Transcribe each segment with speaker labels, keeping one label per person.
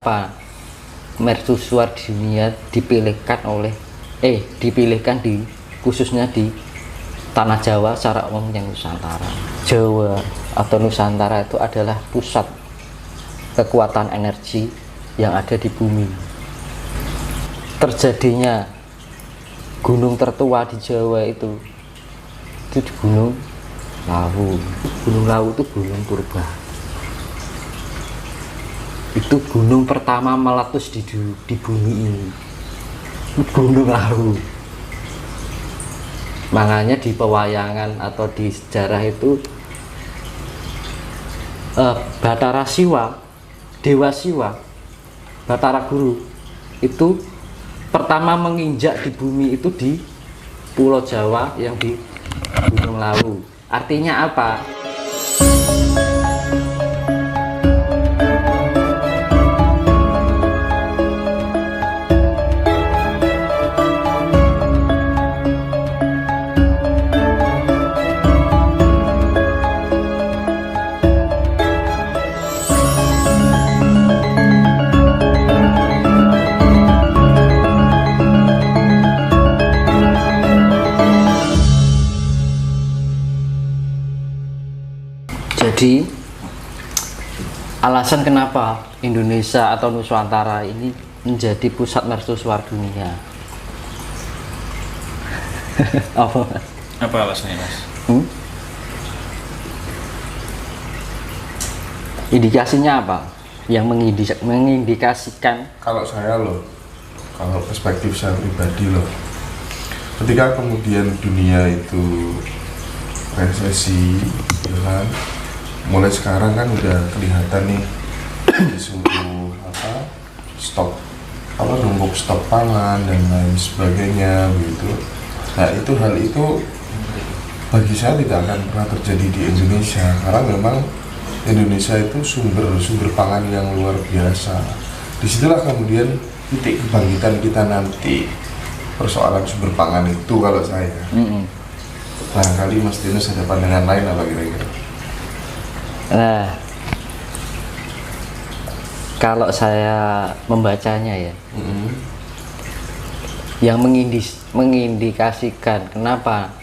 Speaker 1: Pak, mercusuar dunia dipilihkan di khususnya di tanah Jawa secara umum yang Nusantara. Jawa atau Nusantara itu adalah pusat kekuatan energi yang ada di bumi. Terjadinya gunung tertua di Jawa itu di Gunung Lawu. Gunung Lawu itu gunung purba. Itu gunung pertama meletus di bumi ini. Gunung Lawu. Makanya di pewayangan atau di sejarah itu Batara Siwa, Dewa Siwa, Batara Guru itu pertama menginjak di bumi itu di Pulau Jawa yang di Gunung Lawu. Artinya apa? Jadi alasan kenapa Indonesia atau Nusantara ini menjadi pusat mercusuar dunia.
Speaker 2: Apa alasannya, Mas?
Speaker 1: Indikasinya apa? Yang mengindikasikan?
Speaker 3: Kalau saya kalau perspektif saya pribadi ketika kemudian dunia itu resesi, ya, mulai sekarang kan udah kelihatan nih disuruh numpuk stok pangan dan lain sebagainya begitu. Nah hal itu bagi saya tidak akan pernah terjadi di Indonesia karena memang Indonesia itu sumber pangan yang luar biasa. Disitulah kemudian titik kebangkitan kita nanti persoalan sumber pangan itu kalau saya. Barangkali Mas Dinus ada pandangan lain apa kira-kira?
Speaker 1: Nah, kalau saya membacanya ya, yang mengindikasikan kenapa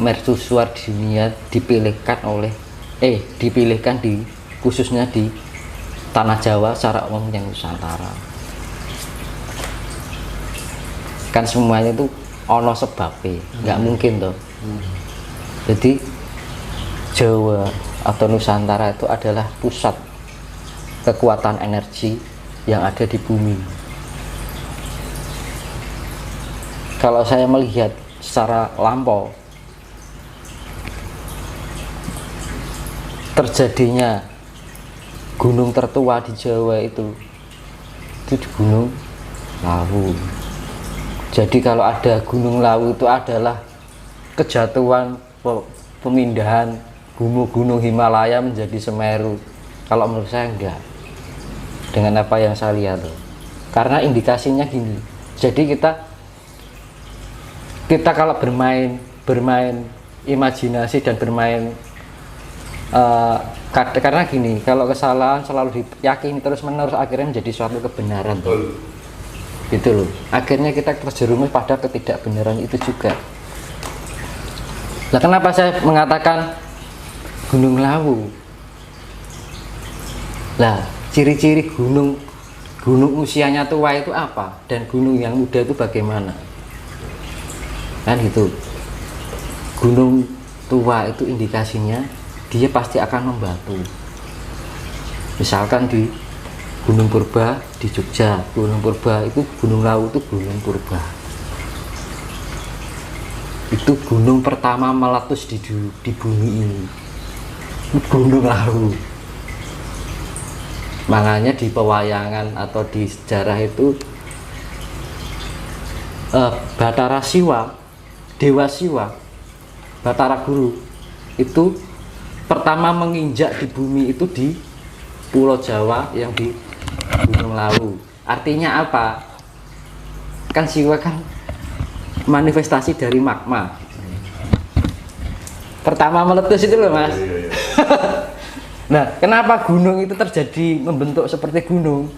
Speaker 1: mercusuar dunia dipilihkan di khususnya di tanah Jawa secara umum yang Nusantara. Kan semuanya itu ono sebabnya, nggak mungkin toh. Jadi Jawa atau Nusantara itu adalah pusat kekuatan energi yang ada di bumi. Kalau saya melihat secara lampau, terjadinya gunung tertua di Jawa itu di Gunung Lawu. Jadi kalau ada Gunung Lawu itu adalah kejatuhan pemindahan gunung Himalaya menjadi Semeru. Kalau menurut saya enggak, dengan apa yang saya lihat karena indikasinya gini. Jadi kita kalau bermain imajinasi dan bermain karena gini, kalau kesalahan selalu diyakini terus menerus akhirnya menjadi suatu kebenaran gitu loh. Akhirnya kita terjerumus pada ketidakbenaran itu juga. Nah, kenapa saya mengatakan Gunung Lawu? Lah, ciri-ciri gunung usianya tua itu apa? Dan gunung yang muda itu bagaimana? Kan gitu. Gunung tua itu indikasinya dia pasti akan membatu. Misalkan di Gunung Purba di Jogja, Gunung Purba itu Gunung Lawu itu gunung purba. Itu gunung pertama meletus di bumi ini. Gunung Lawu. Makanya di pewayangan atau di sejarah itu Batara Siwa, Dewa Siwa, Batara Guru itu pertama menginjak di bumi itu di Pulau Jawa yang di Gunung Lawu. Artinya apa? Kan Siwa kan manifestasi dari magma. Pertama meletus itu loh, Mas.
Speaker 3: Iya.
Speaker 1: Nah, kenapa gunung itu terjadi membentuk seperti gunung?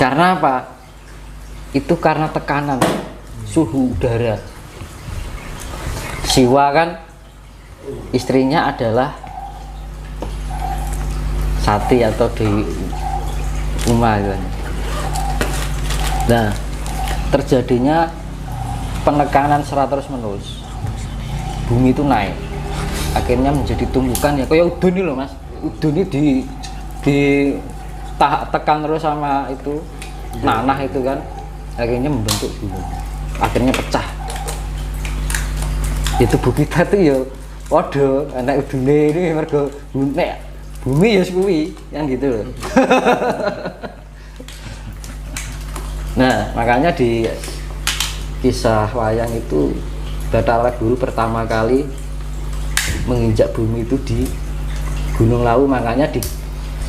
Speaker 1: Karena apa? Itu karena tekanan suhu udara. Siwa kan istrinya adalah Sati atau Dewi Uma gitu. Nah, terjadinya penekanan secara terus menerus, bumi itu naik, akhirnya menjadi tumbukan ya kayak udun ini loh mas. Udun ini tekan terus sama itu nanah itu kan, akhirnya membentuk gunung, akhirnya pecah. Itu bumi kita tuh ya waduh anak udune ini mergo nek bumi ya kuwi yang gitu loh. Nah makanya di kisah wayang itu Bathara Guru pertama kali menginjak bumi itu di Gunung Lawu, makanya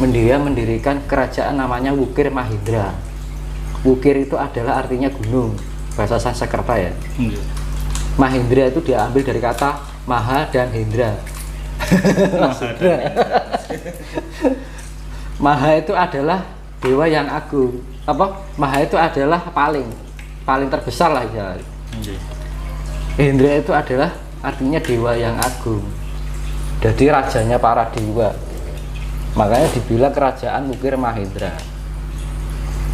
Speaker 1: mendirikan kerajaan namanya Wukir Mahindra. Wukir itu adalah artinya gunung, bahasa Sanskerta ya. Mahindra itu diambil dari kata Maha dan Hendra. Maha itu adalah dewa yang agung. Apa? Maha itu adalah paling terbesar lah ya. Hendra itu adalah artinya dewa yang agung. Jadi rajanya para dewa. Makanya dibilang kerajaan Wukir Mahindra.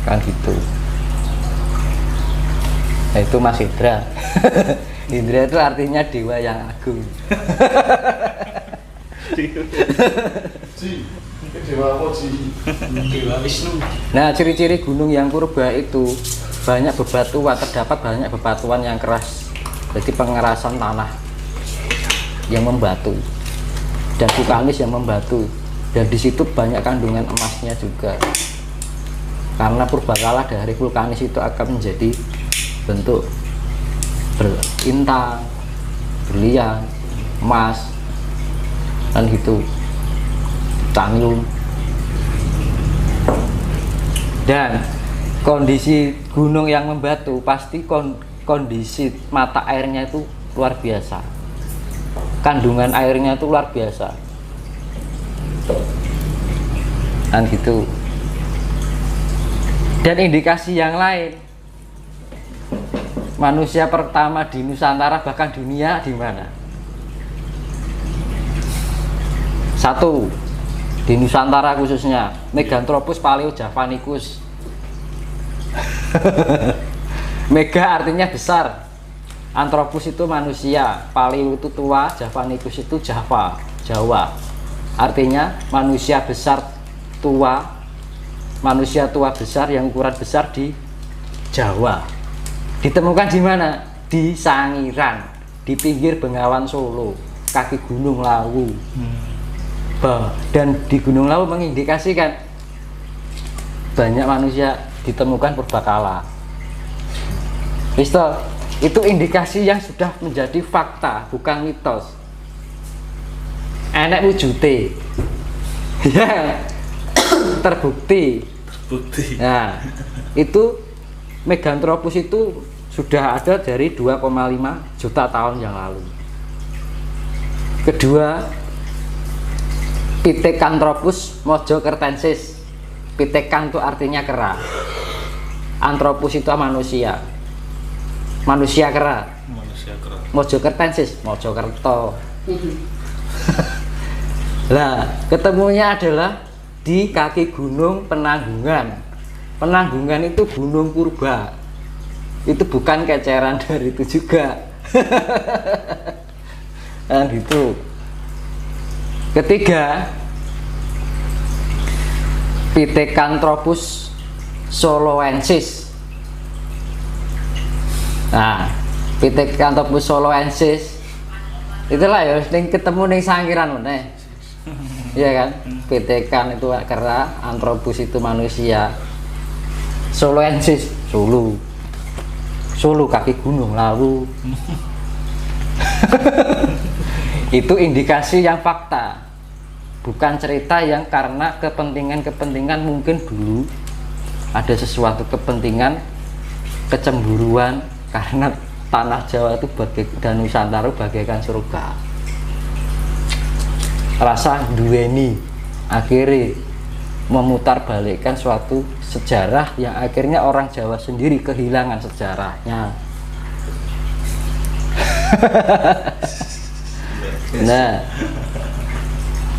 Speaker 1: Kan gitu. Nah, itu Mas Indra. Indra itu artinya dewa yang agung. Nah, ciri-ciri gunung yang purba itu banyak bebatuan, terdapat banyak bebatuan yang keras. Jadi pengerasan tanah yang membatu dan vulkanis yang membatu. Dan di situ banyak kandungan emasnya juga. Karena purbakala dari vulkanis itu akan menjadi bentuk berintang, berlian, emas, dan gitu, tanglung. Dan kondisi gunung yang membatu pasti kondisi mata airnya itu luar biasa, kandungan airnya itu luar biasa, dan gitu. Dan indikasi yang lain, manusia pertama di Nusantara bahkan dunia di mana? Satu, di Nusantara khususnya Meganthropus paleojavanicus. Mega artinya besar, Anthropus itu manusia, Paleo itu tua, Javanicus itu Jawa. Artinya manusia besar tua, manusia tua besar yang ukuran besar di Jawa. Ditemukan di mana? Di Sangiran, di pinggir Bengawan Solo, kaki Gunung Lawu. Dan di Gunung Lawu mengindikasikan banyak manusia ditemukan purbakala. Itu indikasi yang sudah menjadi fakta, bukan mitos. Enek wujute. Ya, terbukti. Nah, itu Meganthropus itu sudah ada dari 2,5 juta tahun yang lalu. Kedua, Pithecanthropus mojokertensis. Pithecan itu artinya kera. Anthropus itu manusia. Manusia kera. Mojokertensis, Mojokerto. Nah, ketemunya adalah di kaki gunung Penanggungan. Penanggungan itu gunung purba. Itu bukan keceran dari itu juga. Nah, gitu. Ketiga, Pithecanthropus soloensis. Nah, Pithecanthropus soloensis itulah ya yang ketemu ning Sangiran meneh. Iya kan? Pithecan itu kera, Anthropus itu manusia. Soloensis Solo kaki Gunung Lawu. Itu indikasi yang fakta, bukan cerita yang karena kepentingan mungkin dulu ada sesuatu kepentingan kecemburuan karena tanah Jawa itu dan Nusantara bagaikan surga. Rasa duweni akhirnya memutarbalikkan suatu sejarah yang akhirnya orang Jawa sendiri kehilangan sejarahnya. Nah,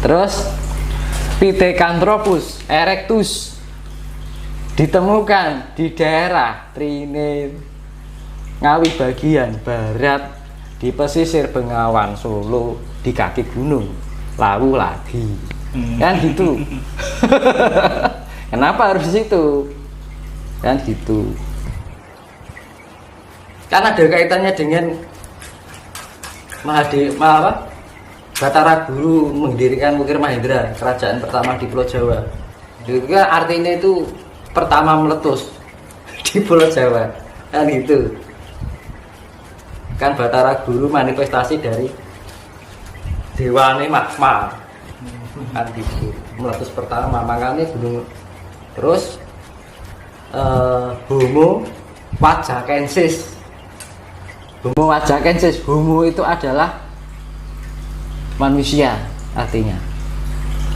Speaker 1: terus Pithecanthropus erectus ditemukan di daerah Trine Ngawi bagian barat di pesisir Bengawan Solo di kaki gunung Lawu lagi. Kan gitu. Kenapa harus di situ? Kan gitu. Kan ada kaitannya dengan Batara Guru mendirikan Wukir Mahendra, kerajaan pertama di Pulau Jawa. Juga artinya itu pertama meletus di Pulau Jawa. Kan gitu. Kan Batara Guru manifestasi dari Dewane Magma. Kan gitu, meletus pertama, makanya gunung. Terus Homo wajakensis. Homo wajakensis, Homo itu adalah manusia artinya.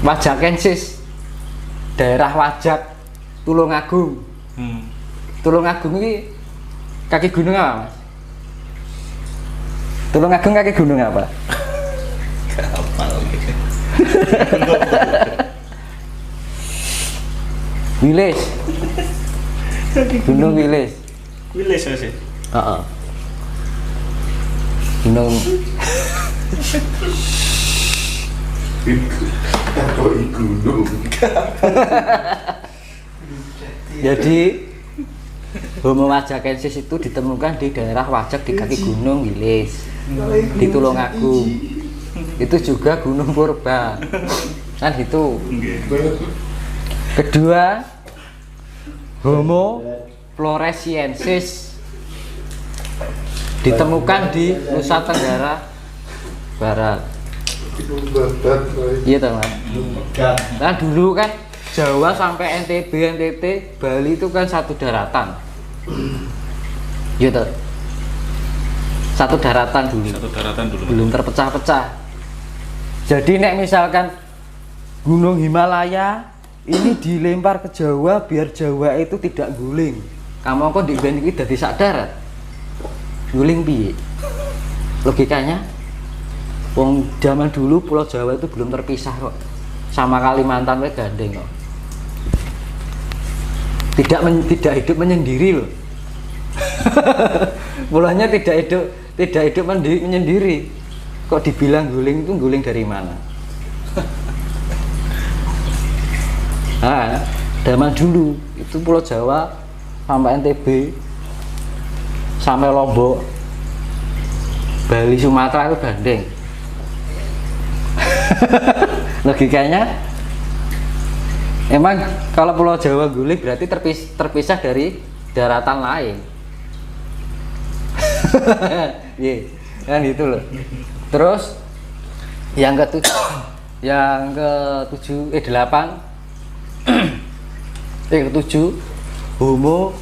Speaker 1: Wajakensis daerah Wajak Tulungagung. Tulungagung ini kaki gunung apa, Mas? Tulungagung kaki gunung apa? Wilis. Gunung Wilis.
Speaker 2: Wilis sih.
Speaker 1: Heeh. Gunung
Speaker 3: gunung.
Speaker 1: Jadi Homo wajakensis itu ditemukan di daerah Wajak di kaki gunung Wilis di Tulungagung. Itu juga Gunung Purba. Kan itu. Kedua, Homo floresiensis ditemukan di Nusa Tenggara Barat. Iya toh, Mas. Nah dulu kan Jawa sampai NTT, Bali itu kan satu daratan. Iya toh. Satu daratan dulu. Belum terpecah-pecah. Jadi nek misalkan Gunung Himalaya ini dilempar ke Jawa biar Jawa itu tidak guling. Kamu kok di band iki dadi sak darat. Guling piye? Logikanya wong zaman dulu Pulau Jawa itu belum terpisah kok. Sama Kalimantan wae gandeng kok. Tidak hidup menyendiri loh. Mulanya tidak hidup menyendiri. Kok dibilang guling itu guling dari mana? Nah, zaman dulu itu Pulau Jawa sampai NTB sampai Lombok, Bali, Sumatera itu gandeng. Logikanya emang kalau Pulau Jawa guling berarti terpisah dari daratan lain. Iya, kan gitu loh. Terus yang ketujuh Homo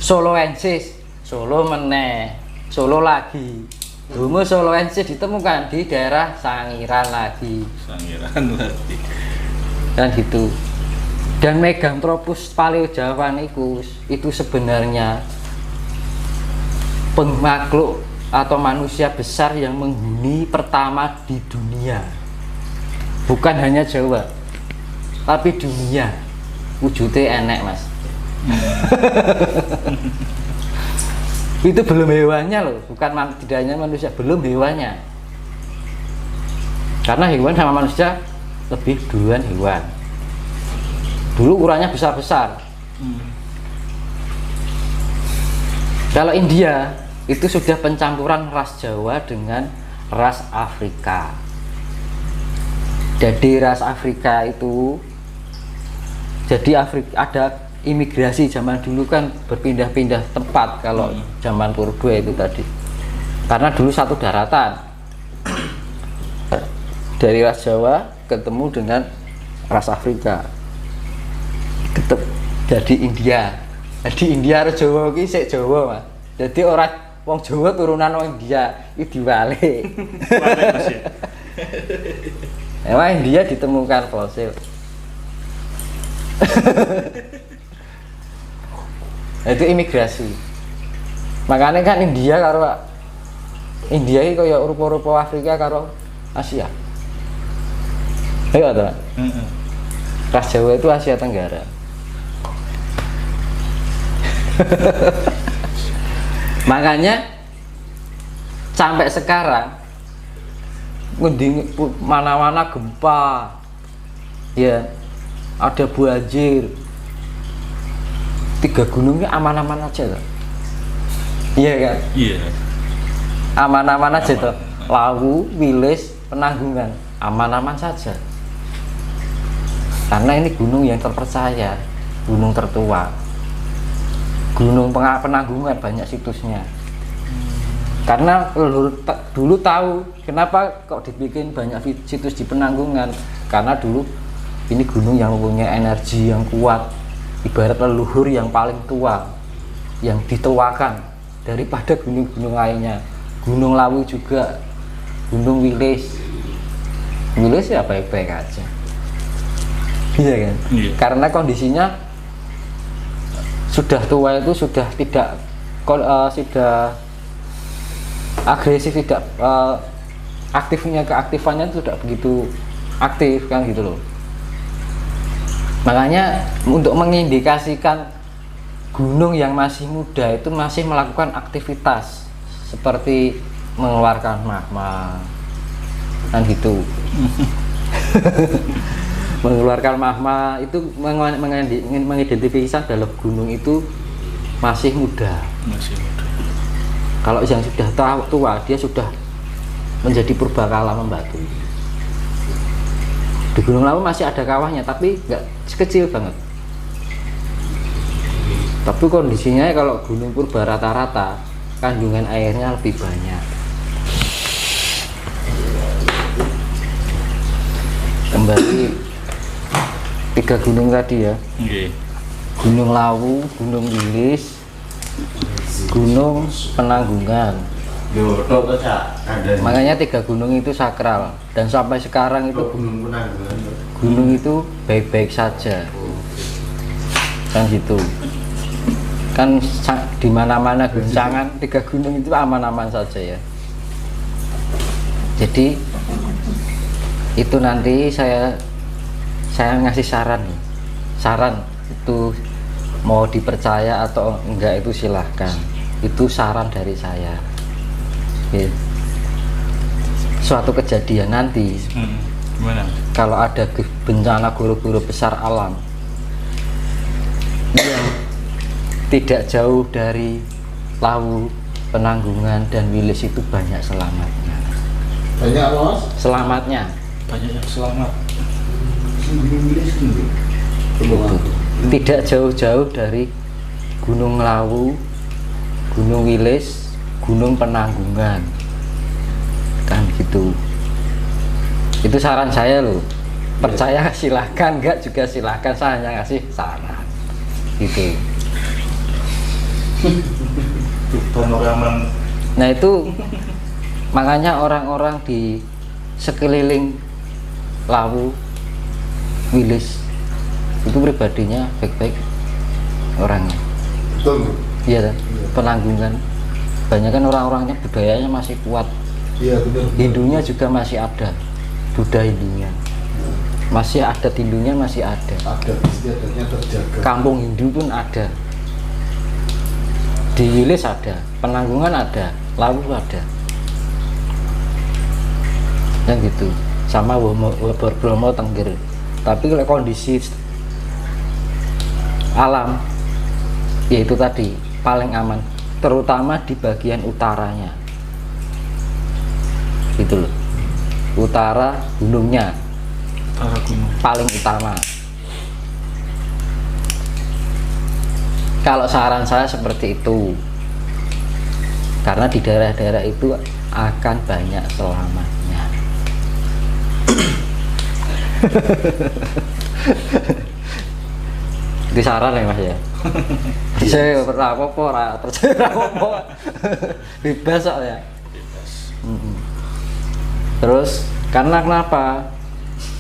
Speaker 1: soloensis, Solo meneh, Solo lagi. Homo soloensis ditemukan di daerah Sangiran lagi. Dan gitu. Dan Meganthropus paleojawanicus itu sebenarnya makhluk atau manusia besar yang menghuni pertama di dunia. Bukan hanya Jawa, tapi dunia. Wujudnya enek, Mas. Itu belum hewannya loh, bukan tidak hanya manusia, belum hewannya. Karena hewan sama manusia lebih duluan hewan. Dulu ukurannya besar-besar. Kalau India itu sudah pencampuran ras Jawa dengan ras Afrika. Jadi ras Afrika itu, jadi Afrika ada imigrasi zaman dulu kan berpindah-pindah tempat kalau zaman purba itu tadi. Karena dulu satu daratan. Dari ras Jawa ketemu dengan ras Afrika. Jadi India. Jadi India harus Jawa ki sik Jawa, Mas. Jadi orang wong Jawa turunan wong India iki diwale. Emang India ditemukan fosil. Itu imigrasi. Makanya kan India ini kayak rupa-rupa Afrika karo Asia. Ayo ada. Ras Jawa itu Asia Tenggara. Makanya sampai sekarang mana-mana gempa, ya ada banjir, 3 gunungnya aman-aman aja loh. Iya kan?
Speaker 2: Iya.
Speaker 1: Aman-aman aja tuh. Lawu, Wilis, Penanggungan aman-aman saja. Karena ini gunung yang terpercaya, gunung tertua. Gunung Penanggungan banyak situsnya. Karena dulu tahu kenapa kok dibikin banyak situs di Penanggungan. Karena dulu ini gunung yang mempunyai energi yang kuat, ibarat leluhur yang paling tua, yang dituakan daripada gunung-gunung lainnya. Gunung Lawu juga, Gunung Wilis ya baik-baik aja. Iya kan?
Speaker 2: Iya.
Speaker 1: Karena kondisinya sudah tua, itu sudah tidak sudah agresif, tidak keaktifannya itu tidak begitu aktif kan gitu loh. Makanya untuk mengindikasikan gunung yang masih muda itu masih melakukan aktivitas seperti mengeluarkan magma kan gitu. Mengeluarkan magma itu mengidentifikasi dalam gunung itu masih muda.
Speaker 2: Masih muda.
Speaker 1: Kalau yang sudah tua dia sudah menjadi purbakala membatu. Di Gunung Lawu masih ada kawahnya tapi nggak sekecil banget. Tapi kondisinya kalau gunung purba rata-rata kandungan airnya lebih banyak. Kembali 3 gunung tadi ya.
Speaker 2: Oke.
Speaker 1: Gunung Lawu, Gunung Wilis, Gunung Penanggungan. Makanya 3 gunung itu sakral dan sampai sekarang itu gunung itu baik-baik saja. Kan gitu. Kan di mana-mana guncangan 3 gunung itu aman-aman saja ya. Jadi itu nanti saya ngasih saran nih. Saran itu mau dipercaya atau enggak itu silahkan. Itu saran dari saya. Oke. Suatu kejadian nanti
Speaker 2: Gimana?
Speaker 1: kalau ada bencana guru-guru besar alam yang tidak jauh dari Lawu, Penanggungan dan Wilis itu banyak selamatnya.
Speaker 3: Banyak Mas?
Speaker 1: Selamatnya.
Speaker 2: Banyak yang selamat.
Speaker 1: Tidak jauh-jauh dari Gunung Lawu, Gunung Wilis, Gunung Penanggungan. Kan gitu. Itu saran saya loh. Percaya silahkan, enggak juga silahkan, saya hanya ngasih saran. Gitu.
Speaker 2: Panoraman.
Speaker 1: Nah itu makanya orang-orang di sekeliling Lawu, Wilis itu pribadinya baik-baik orangnya.
Speaker 3: Betul.
Speaker 1: Iya kan? Penanggungan banyak kan orang-orangnya budayanya masih kuat.
Speaker 3: Iya betul.
Speaker 1: Hindunya juga masih ada, Buddha Hindunya masih ada, Hindunya masih ada.
Speaker 3: Ada istiadatnya terjaga.
Speaker 1: Kampung Hindu pun ada. Di Wilis ada, Penanggungan ada, Lawu ada. Yang gitu. Sama Bromo Tengger. Tapi kalau kondisi alam yaitu tadi paling aman, terutama di bagian utaranya. Gitu loh. Utara gunungnya
Speaker 2: Para gunung.
Speaker 1: paling utama. Kalau saran saya seperti itu. Karena di daerah-daerah itu akan banyak selamatnya. Itu saran ya Mas ya. Saya pernah apa-apa, percaya apa-apa. Bebas soalnya. Terus karena kenapa?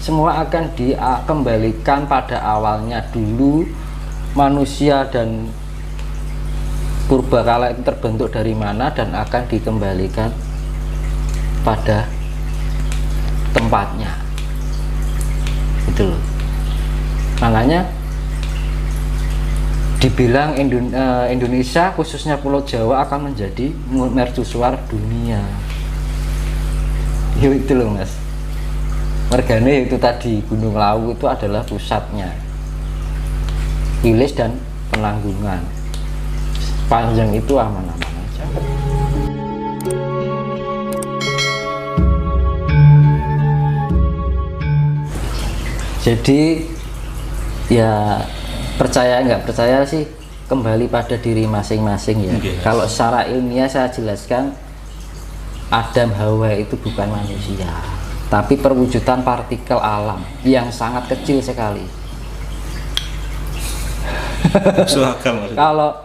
Speaker 1: semua akan dikembalikan pada awalnya dulu. Manusia dan purbakala itu terbentuk dari mana dan akan dikembalikan pada tempatnya, itu loh. Makanya dibilang Indonesia khususnya Pulau Jawa akan menjadi mercusuar dunia. Itu loh mas, mergane itu tadi Gunung Lawu itu adalah pusatnya Wilis dan Penanggungan. Panjang itu aman-aman aja. Jadi ya percaya nggak percaya sih kembali pada diri masing-masing ya. Kalau secara ilmiah saya jelaskan, Adam Hawa itu bukan manusia, tapi perwujudan partikel alam yang sangat kecil sekali. Kalau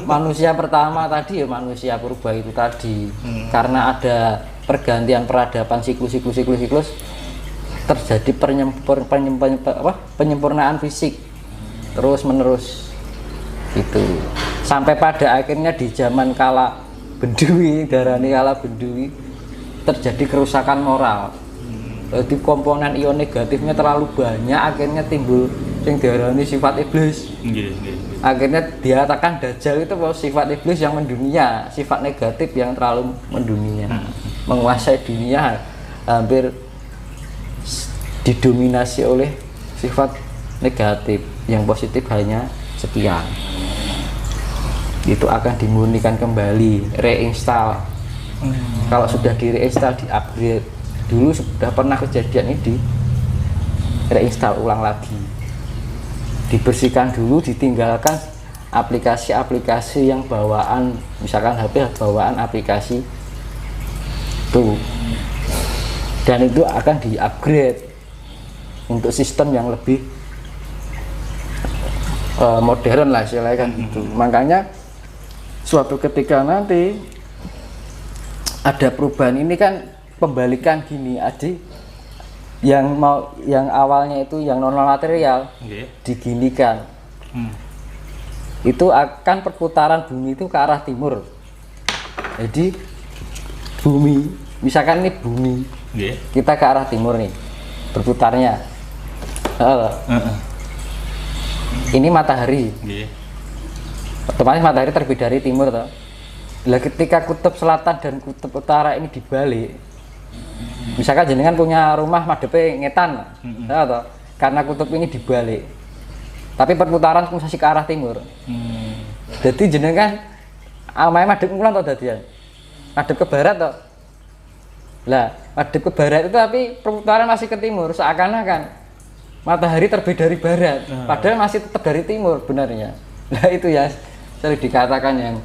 Speaker 1: manusia pertama tadi ya manusia purba itu tadi, karena ada pergantian peradaban siklus terjadi penyempurnaan fisik terus menerus itu sampai pada akhirnya di zaman kala Bendui, darani kala Bendui, terjadi kerusakan moral. Jadi komponen ion negatifnya terlalu banyak, akhirnya timbul yang diarani sifat iblis. Akhirnya diatakan Dajjal itu sifat iblis yang mendunia, sifat negatif yang terlalu mendunia, menguasai dunia, hampir didominasi oleh sifat negatif, yang positif hanya sekian. Itu akan dimurnikan kembali, reinstall. Kalau sudah di reinstall, di upgrade. Dulu sudah pernah kejadian ini, di reinstall ulang lagi, dibersihkan dulu, ditinggalkan aplikasi-aplikasi yang bawaan, misalkan HP bawaan aplikasi tuh, dan itu akan di upgrade untuk sistem yang lebih modern lah istilahnya kan gitu. Makanya suatu ketika nanti ada perubahan ini kan pembalikan gini Adi, yang awalnya itu yang non material diginikan, itu akan perputaran bumi itu ke arah timur. Jadi bumi, misalkan ini bumi, kita ke arah timur nih berputarnya. Ini matahari, otomatis matahari terbit dari timur toh. Lah ketika kutub selatan dan kutub utara ini dibalik, misalkan jenengan punya rumah madepe ngetan, toh, karena kutub ini dibalik, tapi perputaran masih ke arah timur. Jadi jenengan amai madep kulon toh dadian, madep ke barat toh. Lah madep ke barat itu tapi perputaran masih ke timur, seakan-akan matahari terbit dari barat, padahal masih tetap dari timur benarnya. Nah itu ya sering dikatakan yang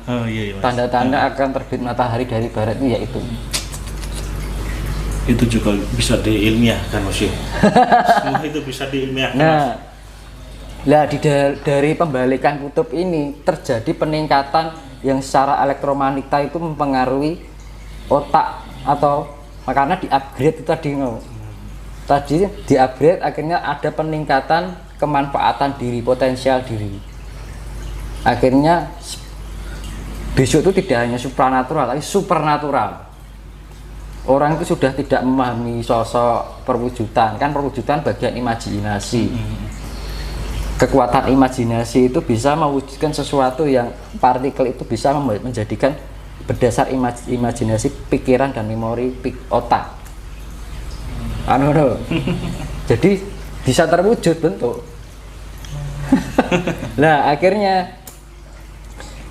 Speaker 1: tanda-tanda akan terbit matahari dari barat itu, yaitu
Speaker 2: itu juga bisa diilmiahkan Mas. Semua itu bisa diilmiahkan.
Speaker 1: Nah, lah dari pembalikan kutub ini terjadi peningkatan yang secara elektromagnetika itu mempengaruhi otak, atau karena di-upgrade itu tadi di-upgrade akhirnya ada peningkatan kemanfaatan diri, potensial diri. Akhirnya besok itu tidak hanya supranatural tapi supernatural. Orang itu sudah tidak memahami sosok perwujudan, kan perwujudan bagian imajinasi. Kekuatan imajinasi itu bisa mewujudkan sesuatu yang partikel itu bisa menjadikan berdasar imajinasi pikiran dan memori otak. Jadi bisa terwujud bentuk. Nah akhirnya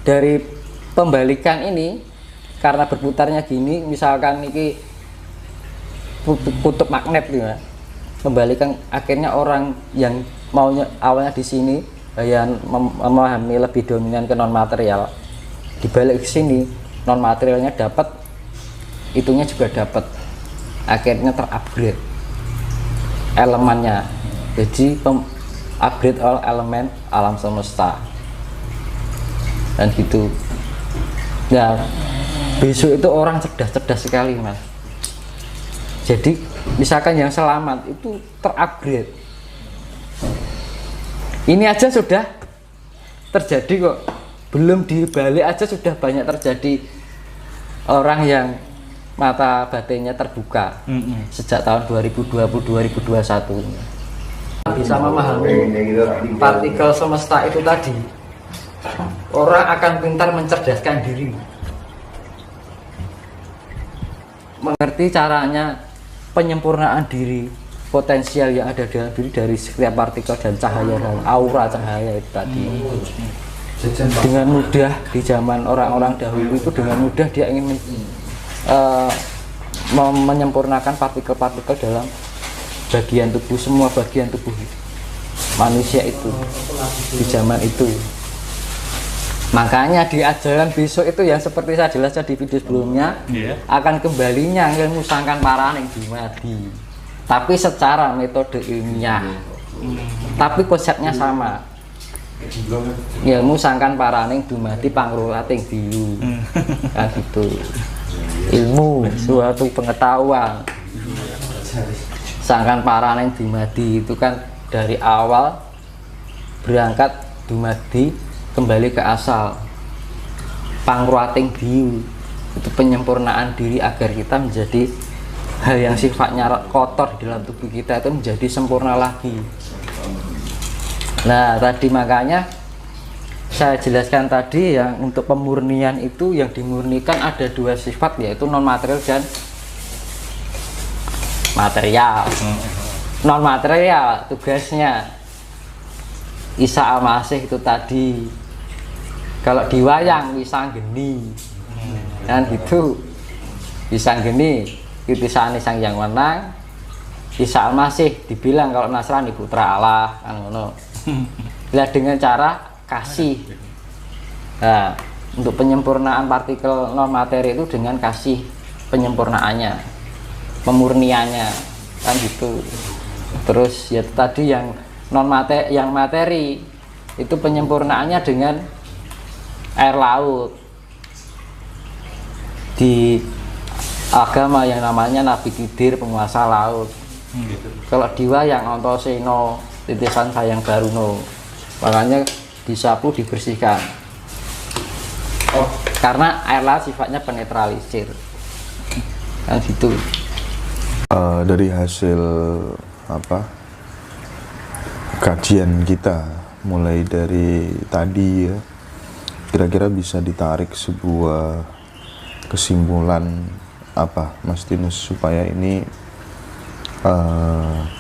Speaker 1: dari pembalikan ini, karena berputarnya gini, misalkan ini kutub magnet gitu ya, pembalikan akhirnya orang yang maunya awalnya di sini yang memahami lebih dominan ke non material, dibalik ke sini non materialnya dapat, itunya juga dapat, akhirnya terupgrade elemennya. Jadi upgrade all elemen alam semesta dan gitu. Nah besok itu orang cerdas sekali mas, Jadi misalkan yang selamat itu terupgrade. Ini aja sudah terjadi kok, belum dibalik aja sudah banyak terjadi orang yang mata batinnya terbuka sejak tahun 2020-2021. Bisa memahami partikel semesta itu tadi, orang akan pintar mencerdaskan diri, mengerti caranya penyempurnaan diri, potensial yang ada dalam diri dari setiap partikel dan cahaya dan aura cahaya itu tadi. Dengan mudah di zaman orang-orang dahulu itu dengan mudah dia ingin menyempurnakan partikel-partikel dalam bagian tubuh, semua bagian tubuh manusia itu di zaman itu. Makanya di ajaran besok itu yang seperti saya jelaskan di video sebelumnya, akan kembalinya ilmu sangkan paraning dumadi, tapi secara metode ilmiah, tapi konsepnya sama. Ilmu sangkan paraning dumadi pangrulating bilu, kan gitu. Ilmu suatu pengetahuan sangkan paraning dumadi itu kan dari awal berangkat dumadi kembali ke asal. Pangruating biu itu penyempurnaan diri agar kita menjadi hal yang sifatnya kotor di dalam tubuh kita itu menjadi sempurna lagi. Nah tadi makanya saya jelaskan tadi yang untuk pemurnian itu yang dimurnikan ada dua sifat, yaitu non material dan material. Non material tugasnya Isa Al-Masih itu tadi, kalau diwayang wisanggeni kan gitu, wisanggeni kitisane sang yang menang. Isa Al-Masih dibilang kalau Nasrani putra Allah kan ngono. Lihat dengan cara kasih. Nah, untuk penyempurnaan partikel non materi itu dengan kasih penyempurnaannya, pemurniannya kan gitu. Terus ya tadi yang non materi, yang materi itu penyempurnaannya dengan air laut. Di agama yang namanya Nabi Khidir, penguasa laut. Kalau diwayang Antasena titisan sayang Baruno, makanya disapu dibersihkan. Karena air laut sifatnya penetralisir. Kan gitu.
Speaker 3: Dari hasil kajian kita mulai dari tadi ya, kira-kira bisa ditarik sebuah kesimpulan apa Mas Tinus supaya ini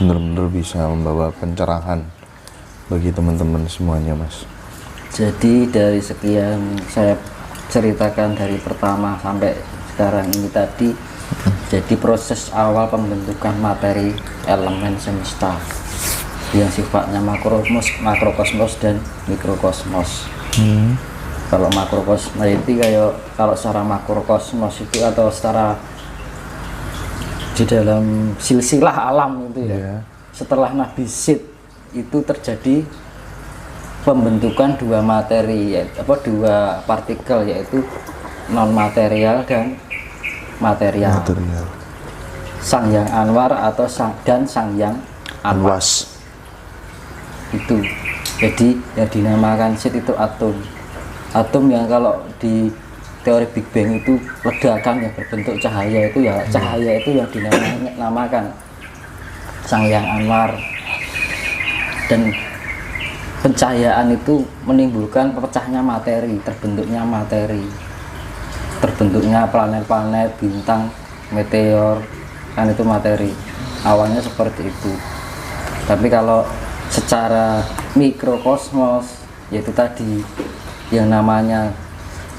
Speaker 3: benar-benar bisa membawa pencerahan bagi teman-teman semuanya, Mas?
Speaker 1: Jadi dari sekian saya ceritakan dari pertama sampai sekarang ini tadi, jadi proses awal pembentukan materi elemen semesta yang sifatnya makrokosmos dan mikrokosmos. Kalau makrokosmos itu kayak, kalau secara makrokosmos itu atau secara di dalam silsilah alam itu ya, setelah Nabi Sid itu terjadi pembentukan dua materi, dua partikel, yaitu non material dan material. Sang Yang Anwar atau Sang Yang Anwas itu. Jadi yang dinamakan Sid itu atom. Atom yang kalau di teori Big Bang itu ledakan yang berbentuk cahaya itu ya, cahaya itu yang dinamakan Sang Yang Anwar. Dan pencahayaan itu menimbulkan pecahnya materi, terbentuknya planet-planet, bintang, meteor, kan itu materi. Awalnya seperti itu. Tapi kalau secara mikrokosmos, yaitu tadi yang namanya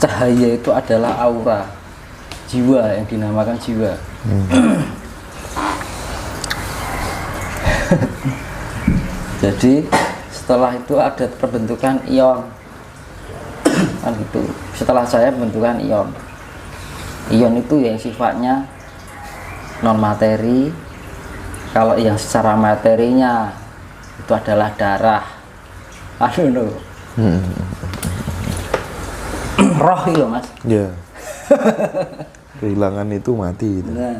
Speaker 1: cahaya itu adalah aura jiwa, yang dinamakan jiwa. Jadi setelah itu ada perbentukan ion kan gitu. Setelah saya pembentukan ion itu yang sifatnya non materi. Kalau yang secara materinya itu adalah darah, roh itu, Mas.
Speaker 3: Ya. Kehilangan itu mati gitu.
Speaker 1: Nah,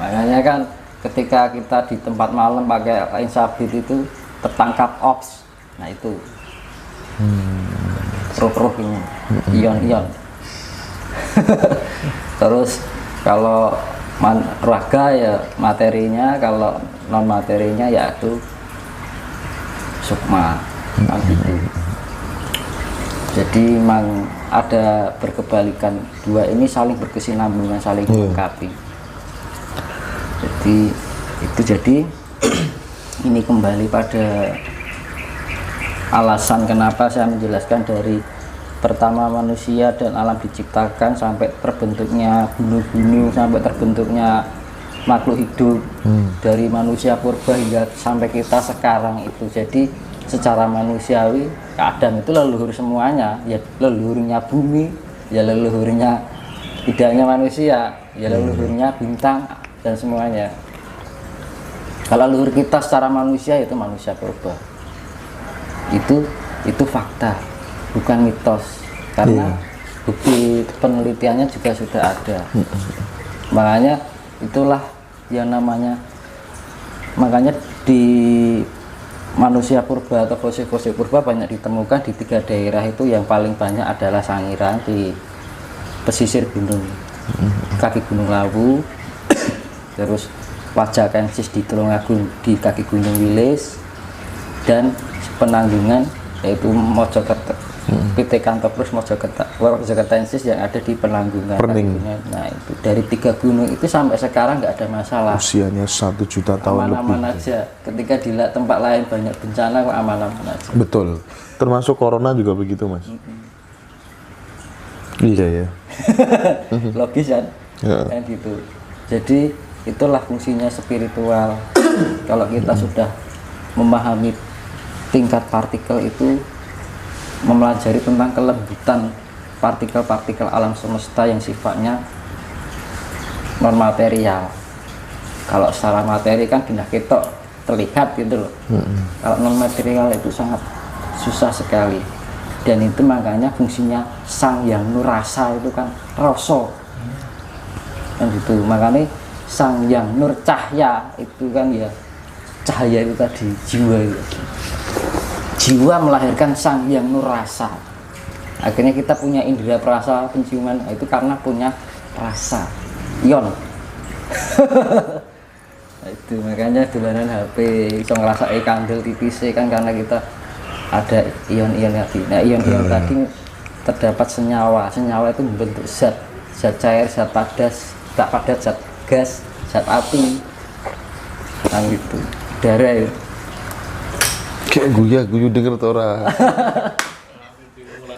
Speaker 1: Makanya kan ketika kita di tempat malam pakai insabit itu tertangkap ops. Nah itu ruh ini ion. Terus kalau raga ya materinya, kalau non materinya ya itu sukma. Gitu. Jadi memang ada berkebalikan, dua ini saling berkesinambungan, saling melengkapi. Jadi ini kembali pada alasan kenapa saya menjelaskan dari pertama manusia dan alam diciptakan sampai terbentuknya gunung-gunung, sampai terbentuknya makhluk hidup, dari manusia purba hingga sampai kita sekarang itu. Jadi secara manusiawi Adam itu leluhur semuanya, ya leluhurnya bumi, ya leluhurnya tidak hanya manusia, ya leluhurnya bintang dan semuanya. Kalau leluhur kita secara manusia itu manusia purba. Itu fakta, bukan mitos, karena bukti penelitiannya juga sudah ada. Makanya itulah yang namanya, makanya di manusia purba atau fosil-fosil purba banyak ditemukan di 3 daerah itu. Yang paling banyak adalah Sangiran di pesisir gunung, kaki Gunung Lawu, terus Wajakensis di Tulungagung di kaki Gunung Wilis, dan Penanggungan yaitu Mojokerto, Pithecanthropus mojokertensis yang ada di Penanggungan. Nah itu dari 3 gunung itu sampai sekarang nggak ada masalah.
Speaker 3: Usianya 1 juta tahun
Speaker 1: aman-aman
Speaker 3: lebih.
Speaker 1: aja. Ketika di tempat lain banyak bencana kok aman-aman aja.
Speaker 3: Betul. Termasuk corona juga begitu, Mas. Iya ya.
Speaker 1: Logis kan? Kan gitu. Jadi itulah fungsinya spiritual. Kalau kita sudah memahami tingkat partikel itu, mempelajari tentang kelembutan partikel-partikel alam semesta yang sifatnya non material. Kalau secara materi kan benda ketok terlihat gitu loh. Kalau non material itu sangat susah sekali. Dan itu makanya fungsinya Sang Yang Nurrasa itu kan rasa. Kan gitu. Makanya Sang Yang Nur Cahya itu kan ya cahaya itu tadi, jiwa itu. Jiwa melahirkan Sang Yang Nurrasa. Akhirnya kita punya indera perasa penciuman, itu karena punya rasa ion. Nah, itu makanya dolanan HP iso ngrasake kandel tipis kan karena kita ada ion-ion tadi. Nah, ion-ion tadi terdapat senyawa. Senyawa itu membentuk zat cair, zat padat, zat gas, zat api. Nah, gitu. Darah itu.
Speaker 3: Kayak guyu denger tuh ora.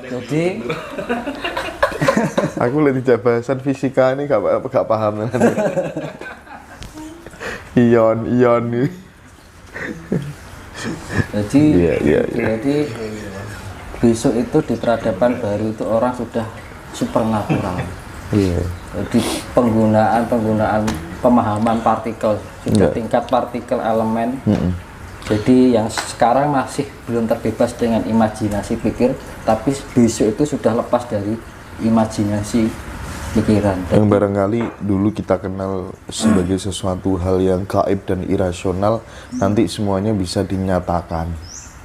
Speaker 1: Jadi
Speaker 3: Aku lagi bahasan fisika ini gak paham. Ion nih.
Speaker 1: Jadi besok itu di peradaban baru itu orang sudah supernatural. Jadi penggunaan pemahaman partikel sudah tingkat partikel elemen. Jadi yang sekarang masih belum terbebas dengan imajinasi pikir, tapi besok itu sudah lepas dari imajinasi pikiran.
Speaker 3: Yang barangkali dulu kita kenal sebagai sesuatu hal yang gaib dan irasional, nanti semuanya bisa dinyatakan,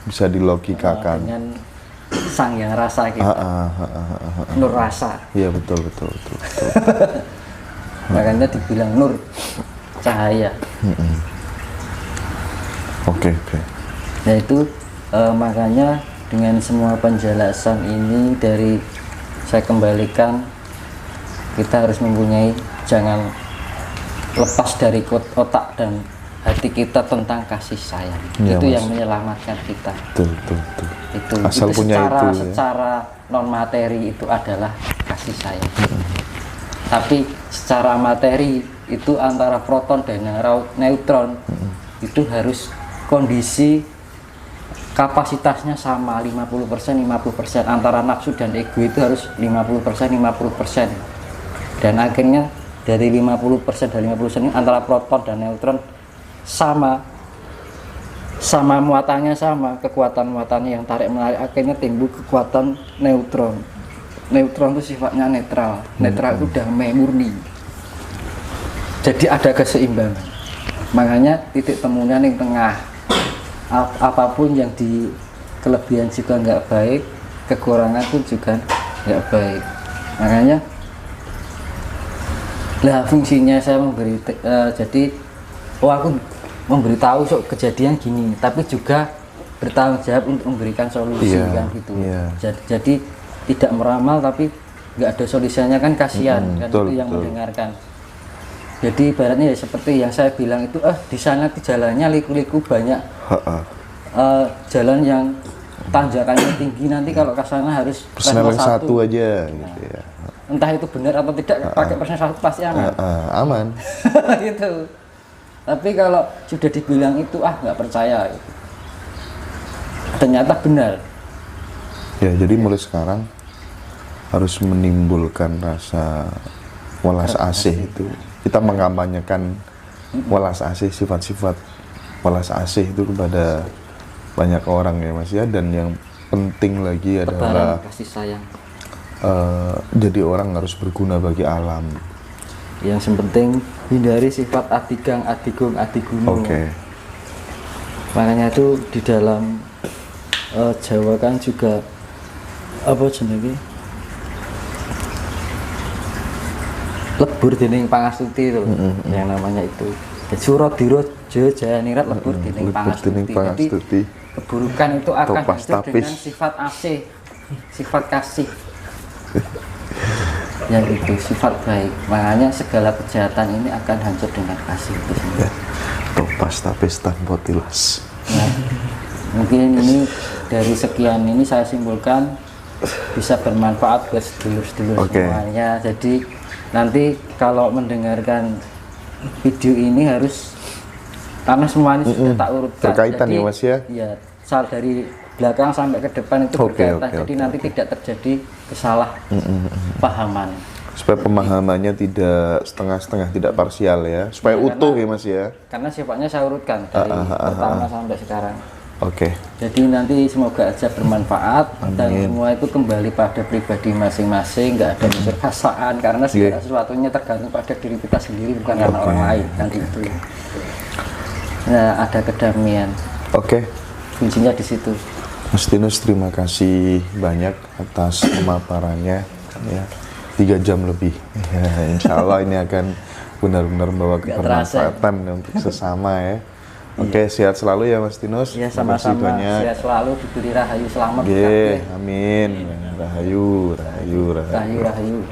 Speaker 3: bisa dilogikakan.
Speaker 1: Dengan Sang Yang Rasa kita, Nur Rasa.
Speaker 3: Iya betul.
Speaker 1: Makanya dibilang nur, cahaya.
Speaker 3: Oke.
Speaker 1: Nah itu makanya dengan semua penjelasan ini dari saya kembalikan, kita harus mempunyai, jangan lepas dari otak dan hati kita tentang kasih sayang.
Speaker 3: Ya,
Speaker 1: itu
Speaker 3: Mas.
Speaker 1: yang menyelamatkan kita.
Speaker 3: Betul.
Speaker 1: Itu
Speaker 3: Asal punya
Speaker 1: secara non materi itu adalah kasih sayang. Tapi secara materi itu antara proton dan neutron itu harus kondisi kapasitasnya sama 50% antara nafsu dan ego itu harus 50% dan akhirnya dari 50% dan 50% ini antara proton dan neutron sama muatannya sama, kekuatan muatannya yang tarik menarik, akhirnya timbul kekuatan neutron. Neutron itu sifatnya netral itu damai murni. Jadi ada keseimbangan. Makanya titik temunya yang tengah. Apapun yang di kelebihan juga nggak baik, kekurangan pun juga nggak baik. Makanya lah fungsinya saya memberi jadi aku memberitahu kejadian gini, tapi juga bertanggung jawab untuk memberikan solusi kan gitu. Jadi tidak meramal tapi nggak ada solusinya kan kasihan kan
Speaker 3: betul,
Speaker 1: itu yang
Speaker 3: betul.
Speaker 1: mendengarkan. Jadi ibaratnya ya seperti yang saya bilang itu di sana di jalannya liku-liku banyak jalan yang tanjakannya tinggi, nanti kalau ke sana harus
Speaker 3: Persneling satu aja gitu ya.
Speaker 1: Entah itu benar atau tidak pakai persneling satu pasti aman.
Speaker 3: Aman.
Speaker 1: Gitu. Tapi kalau sudah dibilang itu nggak percaya gitu. Ternyata benar.
Speaker 3: Ya, jadi mulai sekarang harus menimbulkan rasa welas asih itu. Kita mengampanyekan welas asih, sifat-sifat welas asih itu kepada banyak orang ya Mas ya. Dan yang penting lagi adalah
Speaker 1: kasih sayang.
Speaker 3: Jadi orang harus berguna bagi alam.
Speaker 1: Yang penting hindari sifat adigang, adigung, adiguno.
Speaker 3: Oke.
Speaker 1: Makanya itu di dalam Jawa kan juga apa jenenge lebur dening pangastuti itu yang namanya itu Suradira Jayanirat lebur dening pangastuti. Jadi keburukan itu akan hancur dengan sifat asih, sifat kasih. Yang itu sifat baik. Makanya segala kejahatan ini akan hancur dengan kasih itu sendiri.
Speaker 3: Topas tapis tanpa tilas.
Speaker 1: Nah, mungkin ini dari sekian ini saya simpulkan bisa bermanfaat buat sedulur-sedulur semuanya. Jadi nanti kalau mendengarkan video ini harus karena semuanya sudah tak urutkan.
Speaker 3: Berkaitan
Speaker 1: jadi,
Speaker 3: ya Mas ya?
Speaker 1: Iya, dari belakang sampai ke depan itu berkaitan. Jadi nanti tidak terjadi kesalahpahaman.
Speaker 3: Supaya pemahamannya tidak setengah-setengah, tidak parsial ya. Supaya utuh ya Mas ya.
Speaker 1: Karena sifatnya saya urutkan dari pertama sampai sekarang.
Speaker 3: Oke.
Speaker 1: Jadi nanti semoga aja bermanfaat. Dan semua itu kembali pada pribadi masing-masing, nggak ada unsur paksaan karena segala sesuatunya tergantung pada diri kita sendiri, bukan karena orang lain kan itu. Nah, ada kedamaian.
Speaker 3: Oke.
Speaker 1: Kuncinya di situ.
Speaker 3: Mas Tinus, terima kasih banyak atas pemaparannya ya. 3 jam lebih ya, insya Allah ini akan benar-benar membawa kebermanfaatan untuk sesama ya. Oke, sehat selalu ya Mas Tinus.
Speaker 1: Ya, sama-sama. Sehat selalu, diberi rahayu selamat.
Speaker 3: Amin. Rahayu.
Speaker 1: Rahayu.